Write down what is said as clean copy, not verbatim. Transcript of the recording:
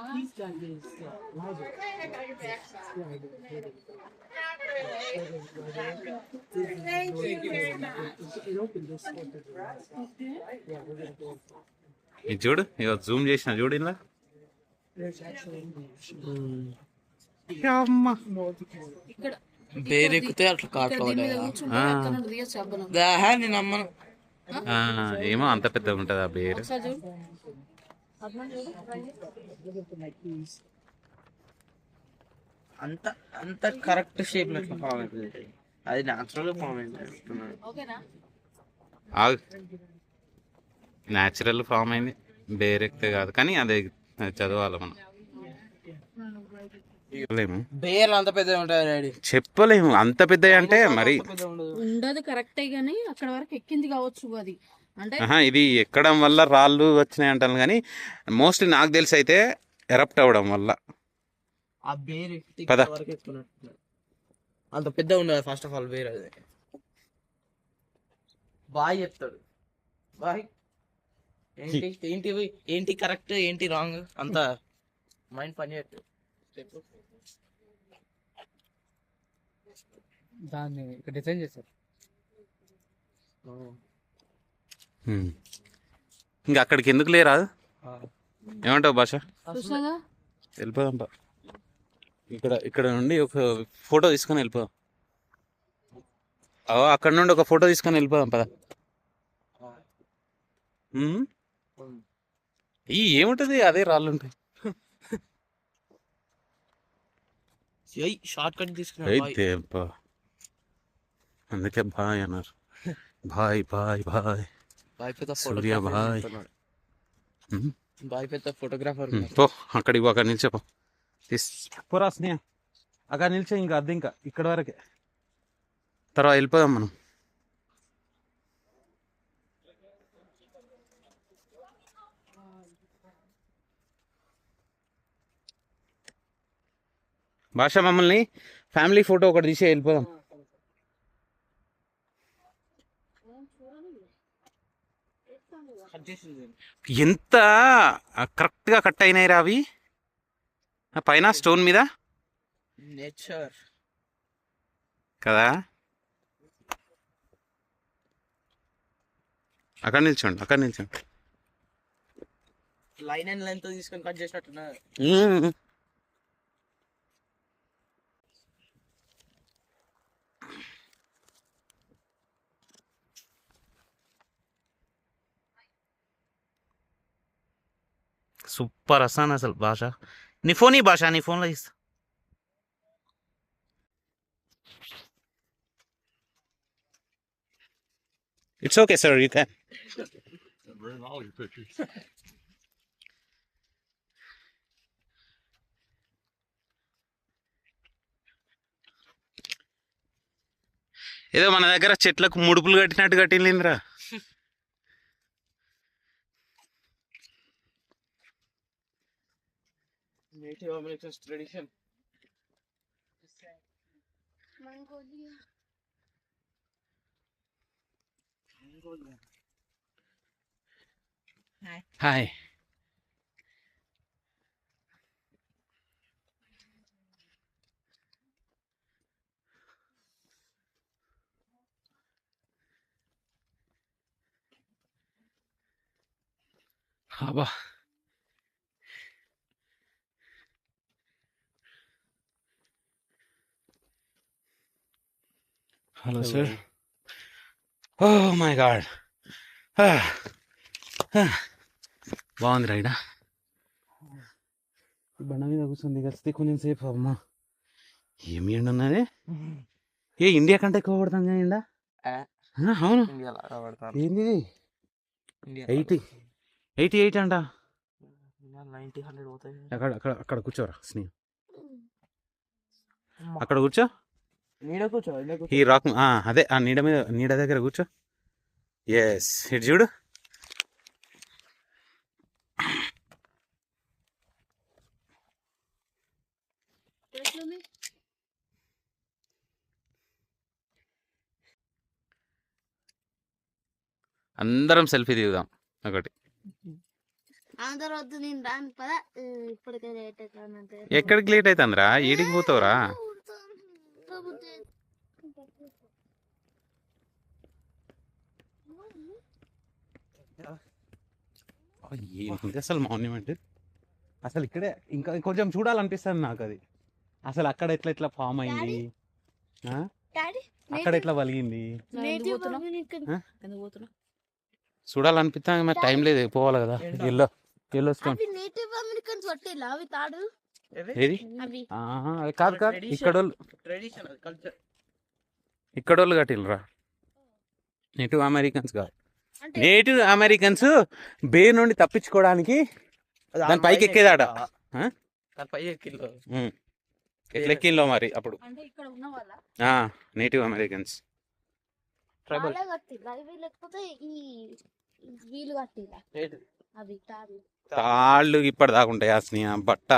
He's done his logic. Thank you very much. It opened this one. Yeah, we're gonna go. ఇది చూడు ఇక Zoom చేసిన చూడు ఇలా There's actually ఇక్కడ బేరెక్కితే అట్లా కాట్లు దీని మీద కూర్చుంటే అక్కడ నుండి తీయచ్చు అబ్బను. నేను అమ్మను. ఏమో అంత పెద్దగా ఉంటుంది ఆ బేరు. ఒకసారి చూడు. అంత అంత కరెక్ట్ షేప్ లో ఫామ్ అవుతుంది. అది న్యాచురల్ ఫామ్ అయింది. ఓకేనా? న్యాచురల్ ఫామ్ అయింది, బేరెక్తే కాదు. కానీ అది చదవాలి మనం. బేర్ అంత పెద్ద ఉంటుంది డాడీ. చెప్పలేము అంత పెద్ద అంటే మరి ఉండదు కరెక్టే గానీ అక్కడ వరకు ఎక్కింది కావచ్చు అది. అంటే ఇది ఎక్కడం వల్ల రాళ్ళు వచ్చినాయి అంటాను, కానీ మోస్ట్లీ నాకు తెలిసి అయితే ఎరప్ట్ అవ్వడం వల్ల. ఆ బేర్ పద. వరకు ఎక్కుతున్నట్టు అంత పెద్ద ఉండదు. ఫస్ట్ ఆఫ్ ఆల్ బేర్ అది. బాయ్ చెప్తాడు. బాయ్ ఏంటి ఏంటి ఏంటి కరెక్ట్ ఏంటి రాంగ్ అంత మైండ్ పని చేయట్లేదు. దాన్ని ఇక్కడ డిజైన్ చేశారు. ఇంకా అక్కడికి ఎందుకు లేరా? ఏమంటావు భాష? చూసాగా వెళ్ళిపోదాం పా. ఇక్కడ ఇక్కడ నుండి ఒక ఫోటో తీసుకొని వెళ్ళిపోదాం. అక్కడ నుండి ఒక ఫోటో తీసుకొని వెళ్ళిపోదాం పదా. ఏముంటది, అదే రాళ్ళు ఉంటాయి. షార్ట్ కట్ అయితే అందుకే బాయ్ అన్నారు. బాయ్ బాయ్ బాయ్ సూర్య బాయ్. బాయ్ పెద్ద ఫోటోగ్రాఫర్. పో అక్కడికి అక్కడ నిలిచేపో. పోరా స్నేహ అక్కడ నిలిచే. ఇంకా అద్దె ఇంకా ఇక్కడ వరకే, తర్వాత వెళ్ళిపోదాం మనం. భాష మమ్మల్ని ఫ్యామిలీ ఫోటో ఒకటి తీసి వెళ్ళిపోదాం. ఎంత కరెక్ట్గా కట్ అయినాయి రా అవి పైన స్టోన్ మీద. నేచర్ కదా. అక్కడ నిల్చోండి, అక్కడ నిల్చోండి. లైన్ అండ్ లెంత్ తీసుకొని కట్ చేసినట్టున్నా. సూపర్ అసాన్ అసలు భాష. నీ ఫోన్ ఈ భాష, నీ ఫోన్లో ఇస్తా. It's okay sir, you can. ఏదో మన దగ్గర చెట్లకు ముడుపులు కట్టినట్టు కట్టిందిరా. Native American tradition. హాయ్. అబ్బా hello sir. Oh my god, బాగుంది రైడా. బండ మీద కూర్చొని దిగస్తే కొంచెం సేపు. అమ్మా ఏమి ఎండ ఉన్నది. ఏ ఇండియా కంటే ఎక్కువ పడతాం కదా ఎండ. అవును, ఏంది 88 అంట. అక్కడ అక్కడ అక్కడ కూర్చోరా స్నేహ, అక్కడ కూర్చో. నీడ కూర్చో. ఈ రాక్ అదే ఆ నీడ మీద, నీడ దగ్గర కూర్చో. ఎస్, ఇటు చూడు. అందరం సెల్ఫీ దిగుదాం ఒకటి. అందరూ వద్దు నేను రాను పదా ఇప్పటికే లేట్ అవుతానంటే ఎక్కడికి లేట్ అవుతుందిరా? ఏడికి పోతావురా? ఏంటి అసలు మాన్యుమెంట్? అసలు ఇక్కడే ఇంకా కొంచెం చూడాలనిపిస్తుంది నాకు అది. అసలు అక్కడ ఎట్లా ఎట్లా ఫామ్ అయింది, ఆ? డాడీ అక్కడ ఎట్లా వలిగింది ఎందుకు పోతున్నావు? చూడాలనిపిస్తా. మరి టైం లేదు, పోవాలి కదా. ఎల్లో స్టోన్ అవి నేటివ్ అమెరికన్స్ పట్టేలా అవి తాడు ఏది? అవి ఆహా, అది కాదు కాదు, ఇక్కడోళ్ళు ట్రెడిషన్ అది కల్చర్. ఇక్కడోళ్ళు కట్టిల్రా, నేటివ్ అమెరికన్స్ కాదు. అంటే నేటివ్ అమెరికన్స్ బే నుండి తప్పించుకోవడానికి దాని పైకి ఎక్కేదాడ. ఆ? దాని పై ఎక్కిల్లో ఎట్లా ఎక్కిందో మరి అప్పుడు అంటే ఇక్కడ ఉన్న వాళ్ళ నేటివ్ అమెరికన్స్. ట్రైబల్ వాళ్ళే కట్టిల్లా ఇవి లేకపోతే ఈ వీలు కట్టిల్లా అవి తాడు తాళ్ళు ఇప్పటి దాకా ఉంటాయి. అసలు బట్ట